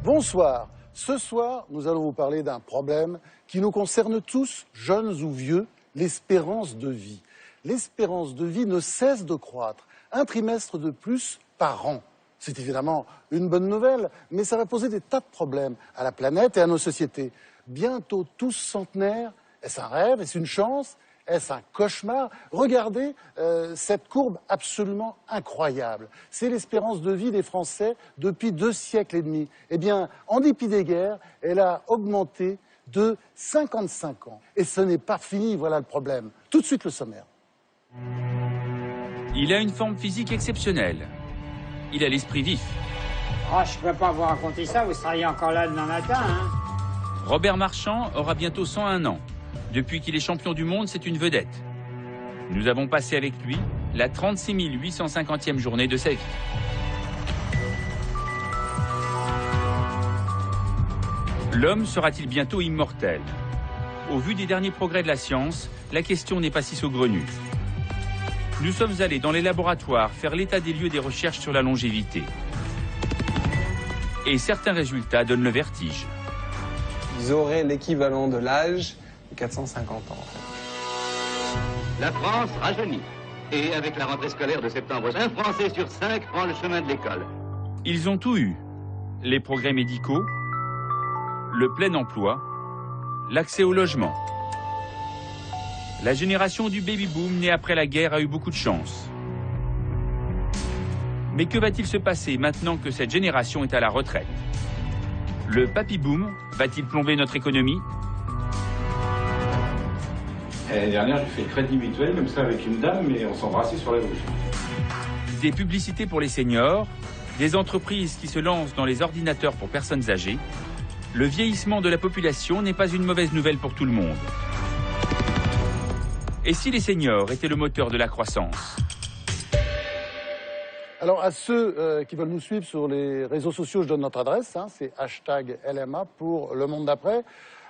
Bonsoir. Ce soir, nous allons vous parler d'un problème qui nous concerne tous, jeunes ou vieux, l'espérance de vie. L'espérance de vie ne cesse de croître, un trimestre de plus par an. C'est évidemment une bonne nouvelle, mais ça va poser des tas de problèmes à la planète et à nos sociétés. Bientôt tous centenaires, est-ce un rêve, est-ce une chance ? Est-ce un cauchemar? Regardez cette courbe absolument incroyable. C'est l'espérance de vie des Français depuis 2 siècles et demi. Eh bien, en dépit des guerres, elle a augmenté de 55 ans. Et ce n'est pas fini, voilà le problème. Tout de suite le sommaire. Il a une forme physique exceptionnelle. Il a l'esprit vif. Oh, je ne peux pas vous raconter ça, vous seriez encore là demain matin. Hein. Robert Marchand aura bientôt 101 ans. Depuis qu'il est champion du monde, c'est une vedette. Nous avons passé avec lui la 36 850e journée de sa vie. L'homme sera-t-il bientôt immortel? Au vu des derniers progrès de la science, la question n'est pas si saugrenue. Nous sommes allés dans les laboratoires faire l'état des lieux des recherches sur la longévité. Et certains résultats donnent le vertige. Ils auraient l'équivalent de l'âge de 450 ans. La France rajeunit. Et avec la rentrée scolaire de septembre, un Français sur 5 prend le chemin de l'école. Ils ont tout eu. Les progrès médicaux, le plein emploi, l'accès au logement. La génération du baby-boom née après la guerre a eu beaucoup de chance. Mais que va-t-il se passer maintenant que cette génération est à la retraite? Le papy-boom va-t-il plomber notre économie? L'année dernière, j'ai fait le crédit mutuel, comme ça, avec une dame, mais on s'embrassait sur la bouche. Des publicités pour les seniors, des entreprises qui se lancent dans les ordinateurs pour personnes âgées. Le vieillissement de la population n'est pas une mauvaise nouvelle pour tout le monde. Et si les seniors étaient le moteur de la croissance? Alors à ceux qui veulent nous suivre sur les réseaux sociaux, je donne notre adresse, c'est #LMA pour Le Monde d'après.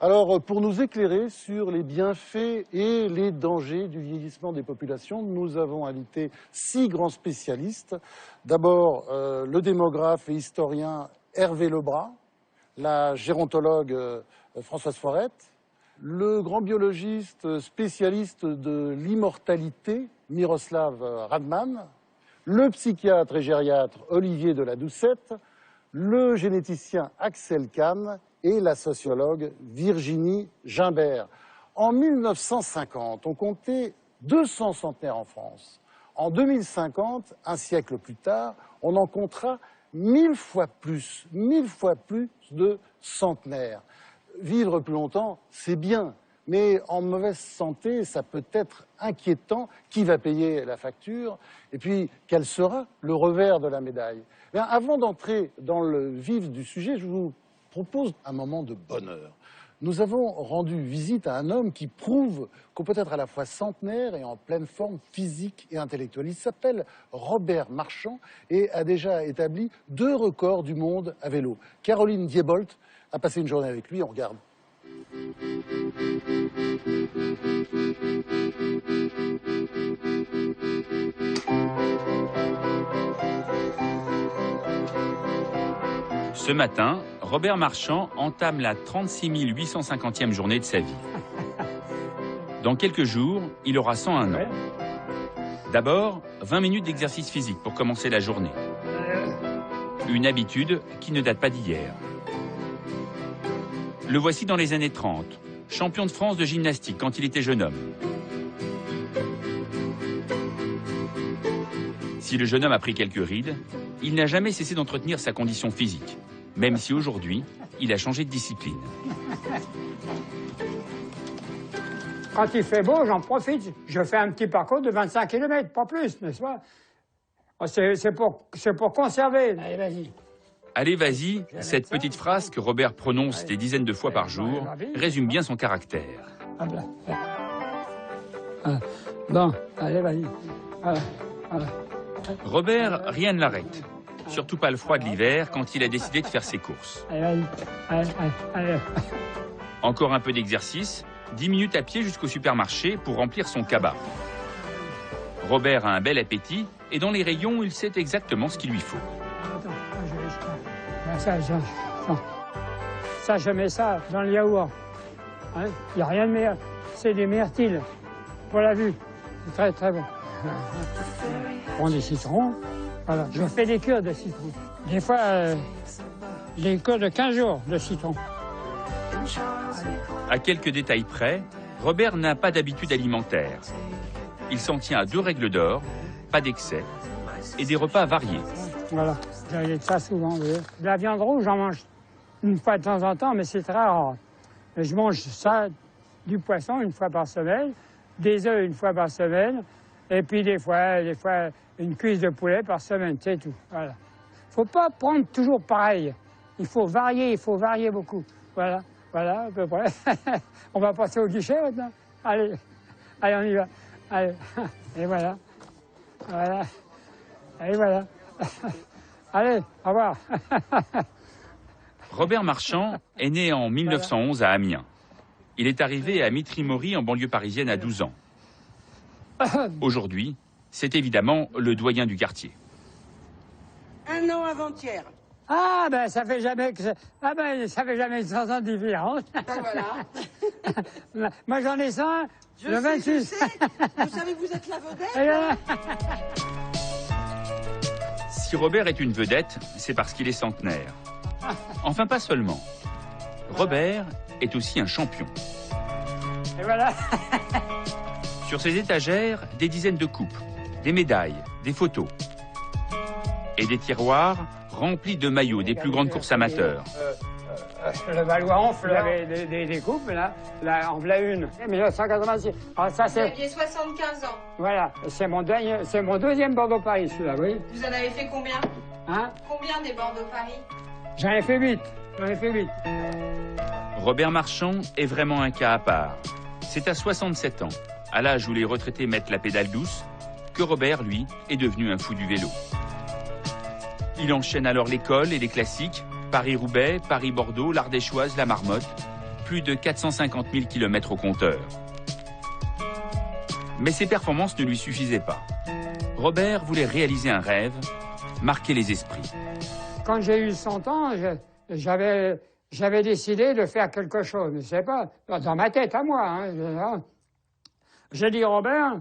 Alors pour nous éclairer sur les bienfaits et les dangers du vieillissement des populations, nous avons invité 6 grands spécialistes. D'abord le démographe et historien Hervé Lebras, la gérontologue Françoise Forette, le grand biologiste spécialiste de l'immortalité Miroslav Radman, le psychiatre et gériatre Olivier de la Doucette, le généticien Axel Kahn et la sociologue Virginie Gimbert. En 1950, on comptait 200 centenaires en France. En 2050, un siècle plus tard, on en comptera 1000 fois plus de centenaires. Vivre plus longtemps, c'est bien, mais en mauvaise santé, ça peut être inquiétant. Qui va payer la facture? Et puis, quel sera le revers de la médaille? Bien, avant d'entrer dans le vif du sujet, je vous propose un moment de bonheur. Nous avons rendu visite à un homme qui prouve qu'on peut être à la fois centenaire et en pleine forme physique et intellectuelle. Il s'appelle Robert Marchand et a déjà établi 2 records du monde à vélo. Caroline Diebold a passé une journée avec lui, on regarde. Ce matin, Robert Marchand entame la 36 850e journée de sa vie. Dans quelques jours, il aura 101 ans. D'abord, 20 minutes d'exercice physique pour commencer la journée. Une habitude qui ne date pas d'hier. Le voici dans les années 30, champion de France de gymnastique quand il était jeune homme. Si le jeune homme a pris quelques rides, il n'a jamais cessé d'entretenir sa condition physique, même si aujourd'hui, il a changé de discipline. Quand il fait beau, j'en profite. Je fais un petit parcours de 25 km, pas plus, n'est-ce pas? C'est pour conserver. Allez, vas-y. Allez, vas-y, cette petite phrase que Robert prononce des dizaines de fois par jour résume bien son caractère. Bon, allez, vas-y. Robert, rien ne l'arrête. Surtout pas le froid de l'hiver quand il a décidé de faire ses courses. Allez. Encore un peu d'exercice, 10 minutes à pied jusqu'au supermarché pour remplir son cabas. Robert a un bel appétit et dans les rayons, il sait exactement ce qu'il lui faut. Ça Ça, je mets ça dans le yaourt. Il n'y a rien de meilleur. C'est des myrtilles pour la vue. C'est très, très bon. Je prends des citrons. Voilà. Je fais des cures de citron. Des fois, des cures de 15 jours de citron. À quelques détails près, Robert n'a pas d'habitude alimentaire. Il s'en tient à 2 règles d'or, pas d'excès, et des repas variés. Voilà, j'ai ça souvent. De la viande rouge, j'en mange une fois de temps en temps, mais c'est très rare. Je mange ça, du poisson une fois par semaine, des œufs une fois par semaine, et puis des fois une cuisse de poulet par semaine, c'est tout. Voilà. Faut pas prendre toujours pareil. Il faut varier beaucoup. Voilà, voilà, à peu près. On va passer au guichet maintenant. Allez, allez, on y va. Allez, et voilà. Voilà. Et voilà. Allez, au revoir. Robert Marchand est né en 1911 à Amiens. Il est arrivé à Mitry-Mory en banlieue parisienne à 12 ans. Aujourd'hui, c'est évidemment le doyen du quartier. 1 an avant-hier. Ah ben ça fait jamais que ça fait jamais 100 ans de différence. Ben voilà. Moi j'en ai 100 le 26. Je sais. Vous savez que vous êtes la vedette. Si Robert est une vedette, c'est parce qu'il est centenaire. Enfin, pas seulement. Robert est aussi un champion. Et voilà. Sur ses étagères, des dizaines de coupes, des médailles, des photos et des tiroirs remplis de maillots des plus grandes courses amateurs. Le Valois Enfle avait des coupes, là en voilà une. 1986. Alors ça c'est. Vous aviez 75 ans. Voilà, c'est mon deuxième Bordeaux-Paris, celui-là, oui. Vous en avez fait combien? Hein? Combien des Bordeaux-Paris? J'en ai fait 8. Robert Marchand est vraiment un cas à part. C'est à 67 ans, à l'âge où les retraités mettent la pédale douce, que Robert, lui, est devenu un fou du vélo. Il enchaîne alors l'école et les classiques, Paris-Roubaix, Paris-Bordeaux, l'Ardéchoise, la Marmotte, plus de 450 000 km au compteur. Mais ses performances ne lui suffisaient pas. Robert voulait réaliser un rêve, marquer les esprits. Quand j'ai eu 100 ans, j'avais décidé de faire quelque chose. Mais c'est pas dans ma tête à moi. Hein. J'ai dit, Robert,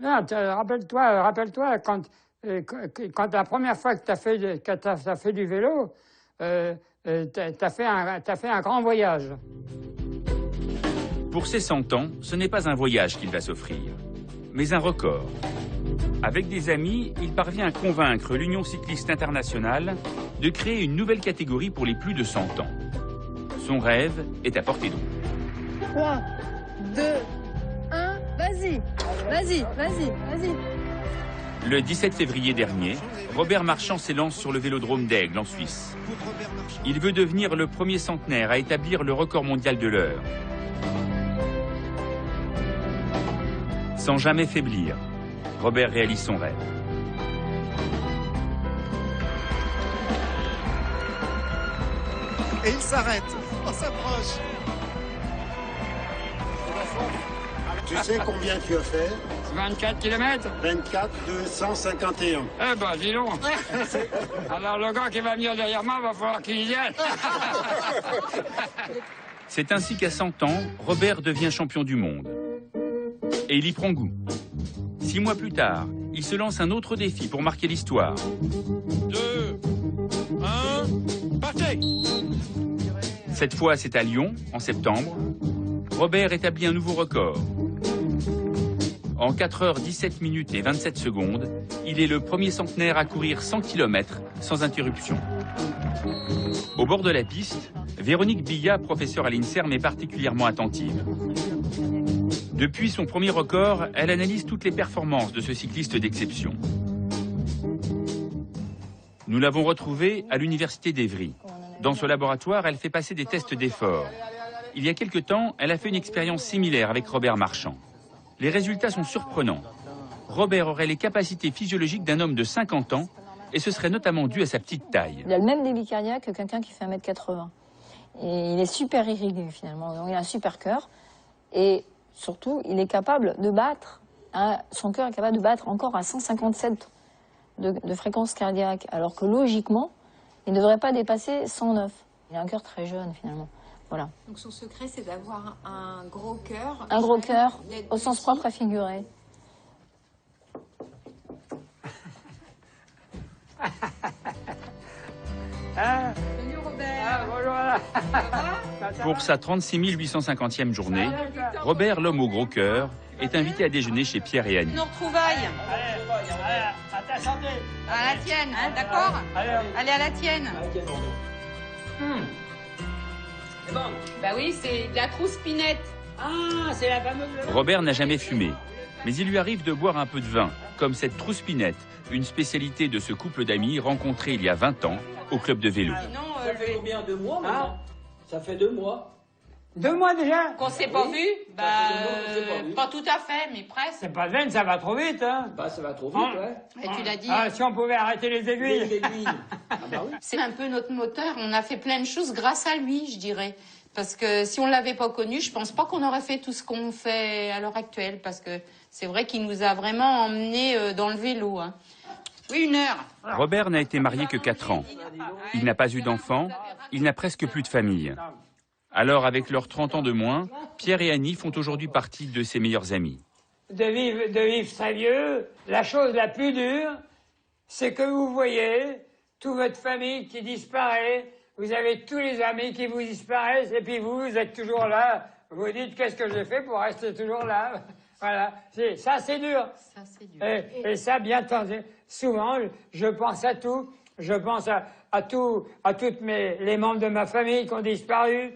rappelle-toi quand la première fois que tu as fait du vélo, t'as fait un grand voyage. Pour ses 100 ans, ce n'est pas un voyage qu'il va s'offrir, mais un record. Avec des amis, il parvient à convaincre l'Union cycliste internationale de créer une nouvelle catégorie pour les plus de 100 ans. Son rêve est à portée de main. 3, 2, 1, vas-y. Le 17 février dernier, Robert Marchand s'élance sur le vélodrome d'Aigle, en Suisse. Il veut devenir le premier centenaire à établir le record mondial de l'heure. Sans jamais faiblir, Robert réalise son rêve. Et il s'arrête. On s'approche. Tu sais combien tu as fait? 24 km. 24 251. Eh ben, dis donc. Alors, le gars qui va venir derrière moi, va falloir qu'il y aille. C'est ainsi qu'à 100 ans, Robert devient champion du monde. Et il y prend goût. 6 mois plus tard, il se lance un autre défi pour marquer l'histoire. 2, 1, partez! Cette fois, c'est à Lyon, en septembre. Robert établit un nouveau record. En 4 heures 17 minutes et 27 secondes, il est le premier centenaire à courir 100 km sans interruption. Au bord de la piste, Véronique Billat, professeure à l'INSERM, est particulièrement attentive. Depuis son premier record, elle analyse toutes les performances de ce cycliste d'exception. Nous l'avons retrouvée à l'université d'Évry. Dans ce laboratoire, elle fait passer des tests d'effort. Il y a quelque temps, elle a fait une expérience similaire avec Robert Marchand. Les résultats sont surprenants. Robert aurait les capacités physiologiques d'un homme de 50 ans et ce serait notamment dû à sa petite taille. Il a le même débit cardiaque que quelqu'un qui fait 1m80. Et il est super irrigué finalement, donc il a un super cœur. Et surtout, il est capable de battre, son cœur est capable de battre encore à 157 de fréquence cardiaque, alors que logiquement, il ne devrait pas dépasser 109. Il a un cœur très jeune, finalement. Voilà. Donc son secret, c'est d'avoir un gros cœur. Un gros cœur, au sens propre et figuré. Salut Robert. Pour sa 36 850e journée, Robert, l'homme au gros cœur, est invité à déjeuner chez Pierre et Annie. Nos retrouvailles. À ta santé. À la tienne, d'accord? Allez, à la tienne. C'est bon. Bah oui, c'est de la trouspinette. Ah, c'est la fameuse... Robert n'a jamais fumé, mais il lui arrive de boire un peu de vin, comme cette trouspinette, une spécialité de ce couple d'amis rencontré il y a 20 ans au club de vélo. Ça fait combien, 2 mois maintenant? Ça fait 2 mois. 2 mois déjà? Qu'on s'est pas vu? Bah, pas tout à fait, mais presque. C'est pas de veine, ça va trop vite, hein? Bah, ça va trop vite, ouais. Et tu l'as dit. Ah, si on pouvait arrêter les aiguilles. Les aiguilles. Ah bah oui. C'est un peu notre moteur. On a fait plein de choses grâce à lui, je dirais. Parce que si on l'avait pas connu, je pense pas qu'on aurait fait tout ce qu'on fait à l'heure actuelle. Parce que c'est vrai qu'il nous a vraiment emmenés dans le vélo. Hein. Oui, 1 heure. Robert n'a été marié que 4 ans. Il n'a pas eu d'enfant, il n'a presque plus de famille. Alors, avec leurs 30 ans de moins, Pierre et Annie font aujourd'hui partie de ses meilleurs amis. De vivre très vieux, la chose la plus dure, c'est que vous voyez toute votre famille qui disparaît, vous avez tous les amis qui vous disparaissent, et puis vous êtes toujours là. Vous dites, qu'est-ce que j'ai fait pour rester toujours là? Voilà, ça c'est dur. Ça, c'est dur. Et ça, bien entendu, souvent, je pense à tout. Je pense à tous les membres de ma famille qui ont disparu.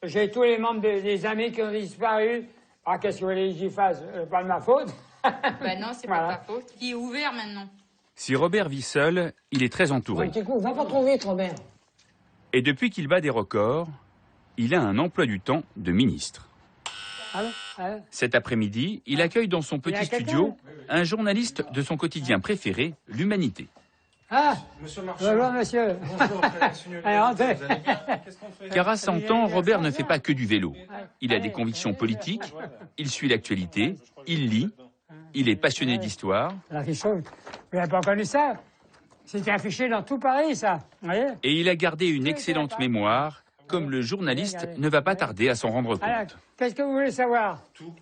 J'ai tous les membres des amis qui ont disparu. Ah, qu'est-ce que vous voulez que j'y fasse? Pas de ma faute. Ben non, c'est pas ta faute. Il est ouvert maintenant. Si Robert vit seul, il est très entouré. Va pas trop vite, Robert. Et depuis qu'il bat des records, il a un emploi du temps de ministre. Allô? Cet après-midi, il accueille dans son petit studio un journaliste de son quotidien préféré, l'Humanité. Ah, Monsieur Marchand. bonjour monsieur. Bonjour, Allez, rentrez. vous allez bien? Qu'est-ce qu'on fait? Car à 100 ans, Robert ne fait pas que du vélo. Il a des convictions politiques, il suit l'actualité, il lit, il est passionné d'histoire. La fiche, vous n'avez pas connu ça? C'était affiché dans tout Paris, ça. Vous voyez? Et il a gardé une excellente mémoire, comme le journaliste ne va pas tarder à s'en rendre Alors, compte. qu'est-ce que vous voulez savoir? Tout.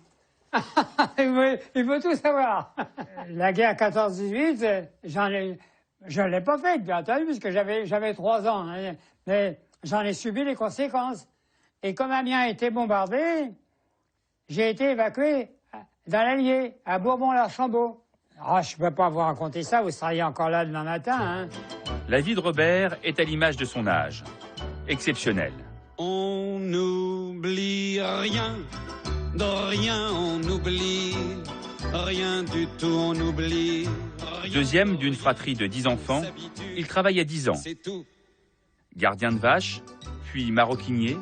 il veut tout savoir. La guerre 14-18, je ne l'ai pas faite, bien entendu, puisque j'avais 3 ans. Hein, mais j'en ai subi les conséquences. Et comme Amiens a été bombardé, j'ai été évacué dans l'Allier, à Bourbon-l'Archambault. Ah, je ne peux pas vous raconter ça, vous seriez encore là demain matin. Hein. La vie de Robert est à l'image de son âge. Exceptionnelle. On n'oublie rien, de rien on oublie, rien du tout on oublie. Deuxième d'une fratrie de 10 enfants, il travaille à 10 ans. Gardien de vaches, puis maroquinier,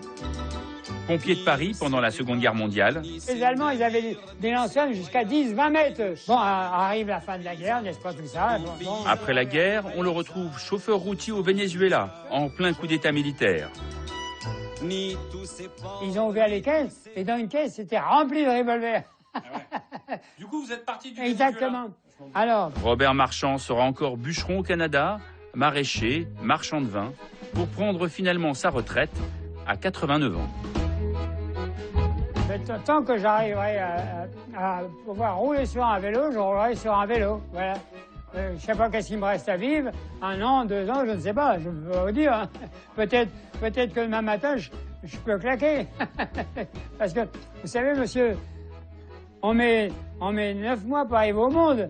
pompier de Paris pendant la Seconde Guerre mondiale. Les Allemands, ils avaient des lance-flammes jusqu'à 10-20 mètres. Bon, arrive la fin de la guerre, n'est-ce pas, tout ça? Bon. Après la guerre, on le retrouve chauffeur routier au Venezuela, en plein coup d'état militaire. Ils ont ouvert les caisses, et dans une caisse, c'était rempli de revolvers. Ah ouais. Du coup, vous êtes parti du Exactement. Alors, Robert Marchand sera encore bûcheron au Canada, maraîcher, marchand de vin, pour prendre finalement sa retraite à 89 ans. tant que j'arriverai à pouvoir rouler sur un vélo, je roulerai sur un vélo. Voilà. Je ne sais pas qu'est-ce qu'il me reste à vivre. 1 an, 2 ans, je ne sais pas. Je peux pas vous dire. Hein. Peut-être que demain matin, je peux claquer. Parce que, vous savez, monsieur, on met 9 mois pour arriver au monde.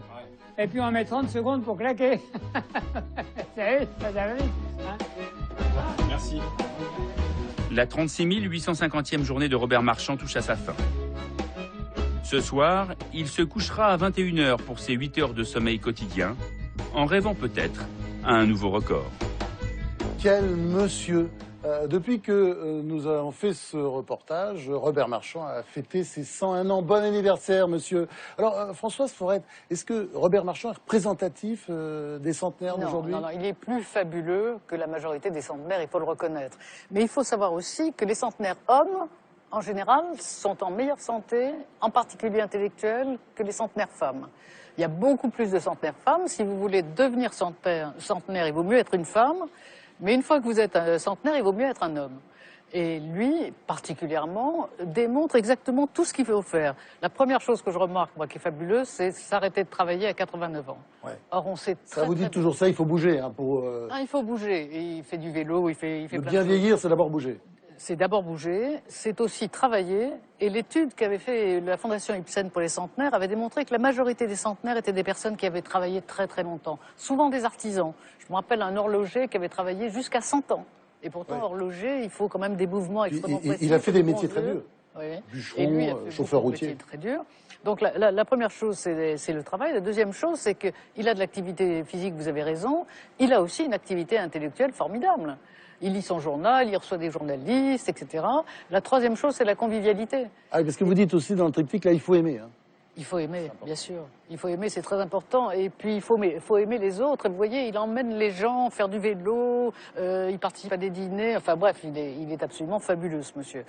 Et puis on met 30 secondes pour claquer. Vous savez, ça va vite. Hein. Merci. La 36 850e journée de Robert Marchand touche à sa fin. Ce soir, il se couchera à 21h pour ses 8 heures de sommeil quotidien, en rêvant peut-être à un nouveau record. Quel monsieur! Depuis que nous avons fait ce reportage, Robert Marchand a fêté ses 101 ans. Bon anniversaire, monsieur. Alors, Françoise Forette, est-ce que Robert Marchand est représentatif des centenaires d'aujourd'hui? Non, il est plus fabuleux que la majorité des centenaires, il faut le reconnaître. Mais il faut savoir aussi que les centenaires hommes, en général, sont en meilleure santé, en particulier intellectuelle, que les centenaires femmes. Il y a beaucoup plus de centenaires femmes. Si vous voulez devenir centenaire, il vaut mieux être une femme. Mais une fois que vous êtes un centenaire, il vaut mieux être un homme. Et lui, particulièrement, démontre exactement tout ce qu'il faut faire. La première chose que je remarque, moi, qui est fabuleuse, c'est s'arrêter de travailler à 89 ans. Ouais. Or, on sait Ça vous dit toujours ça, il faut bouger. Hein, pour, il faut bouger. Il fait du vélo, il fait plein de bien choses. vieillir, c'est d'abord bouger. C'est d'abord bouger, c'est aussi travailler. Et l'étude qu'avait fait la Fondation Ibsen pour les centenaires avait démontré que la majorité des centenaires étaient des personnes qui avaient travaillé très très longtemps. Souvent des artisans. Je me rappelle un horloger qui avait travaillé jusqu'à 100 ans. Et pourtant, horloger, il faut quand même des mouvements extrêmement précis. Il a fait des métiers très durs. Oui. Bûcheron, chauffeur routier. Très dur. Donc la première chose, c'est le travail. La deuxième chose, c'est qu'il a de l'activité physique, vous avez raison. Il a aussi une activité intellectuelle formidable. Il lit son journal, il reçoit des journalistes, etc. La troisième chose, c'est la convivialité. Ah, parce que vous dites aussi dans le triptyque, là, il faut aimer. Hein. Il faut aimer, bien sûr. Il faut aimer, c'est très important. Et puis, il faut aimer les autres. Et vous voyez, il emmène les gens faire du vélo, il participe à des dîners. Enfin bref, il est absolument fabuleux, ce monsieur.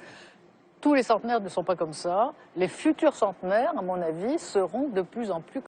Tous les centenaires ne sont pas comme ça. Les futurs centenaires, à mon avis, seront de plus en plus